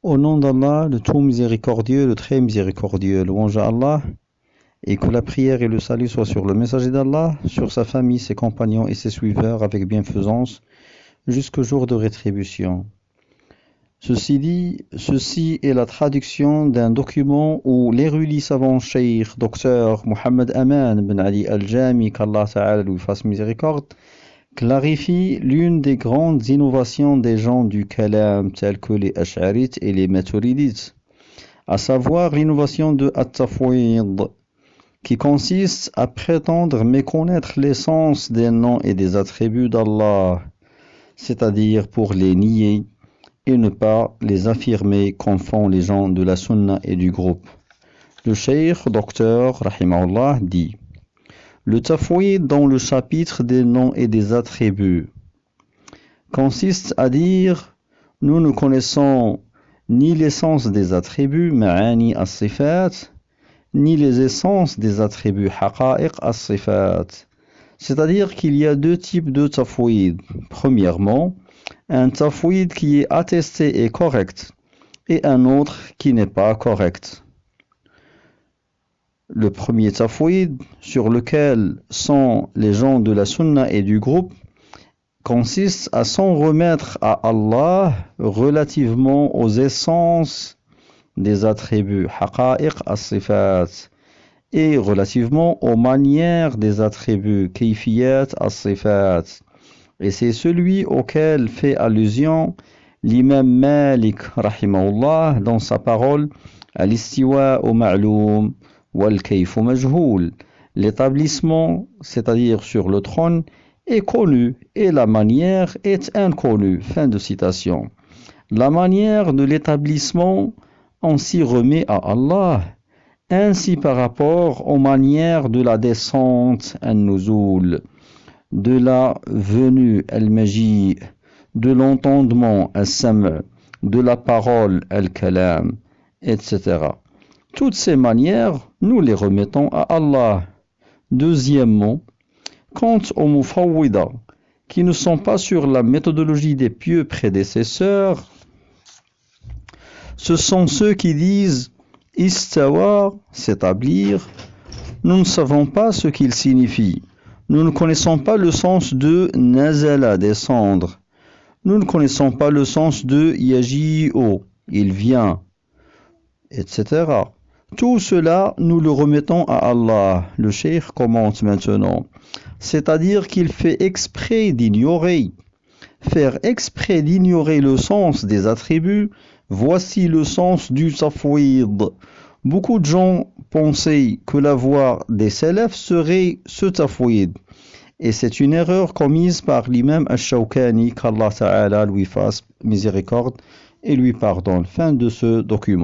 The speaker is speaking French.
Au nom d'Allah, le tout miséricordieux, le très miséricordieux, louange à Allah, et que la prière et le salut soient sur le messager d'Allah, sur sa famille, ses compagnons et ses suiveurs avec bienfaisance, jusqu'au jour de rétribution. Ceci dit, ceci est la traduction d'un document où l'érudit savant cheikh, docteur Mohammed Aman Ben Ali Al-Jami, qu'Allah Ta'ala lui fasse miséricorde, clarifie l'une des grandes innovations des gens du kalam tels que les ash'arites et les maturidites, à savoir l'innovation de at-tafwid, qui consiste à prétendre méconnaître l'essence des noms et des attributs d'Allah, c'est-à-dire pour les nier et ne pas les affirmer comme font les gens de la sunna et du groupe. Le cheikh docteur rahimahullah dit: le tafwid dans le chapitre des noms et des attributs consiste à dire: nous ne connaissons ni l'essence des attributs ma'ani as-sifat, ni les essences des attributs haqa'iq as-sifat. C'est-à-dire qu'il y a deux types de tafwid. Premièrement, un tafwid qui est attesté et correct, et un autre qui n'est pas correct. Le premier tafwid, sur lequel sont les gens de la sunna et du groupe, consiste à s'en remettre à Allah relativement aux essences des attributs haqa'iq as-sifat et relativement aux manières des attributs kayfiyat as-sifat. Et c'est celui auquel fait allusion l'imam Malik rahimahullah dans sa parole al-istiwa au ma'loum wal kayfu majhoul. L'établissement, c'est-à-dire sur le trône, est connu et la manière est inconnue. Fin de citation. La manière de l'établissement, on s'y remet à Allah. Ainsi par rapport aux manières de la descente an-nuzul, de la venue al-maji, de l'entendement al-sam', de la parole al-kalam, etc. Toutes ces manières, nous les remettons à Allah. Deuxièmement, quant aux mufawwida, qui ne sont pas sur la méthodologie des pieux prédécesseurs, ce sont ceux qui disent istawa, s'établir. Nous ne savons pas ce qu'il signifie. Nous ne connaissons pas le sens de nazala, descendre. Nous ne connaissons pas le sens de yaji'u, il vient, etc. Tout cela, nous le remettons à Allah. Le cheikh commente maintenant. C'est-à-dire qu'il fait exprès d'ignorer. Faire exprès d'ignorer le sens des attributs, voici le sens du tafwid. Beaucoup de gens pensaient que la voie des salafs serait ce tafwid. Et c'est une erreur commise par l'imam al-Shawkani, qu'Allah Ta'ala lui fasse miséricorde et lui pardonne. Fin de ce document.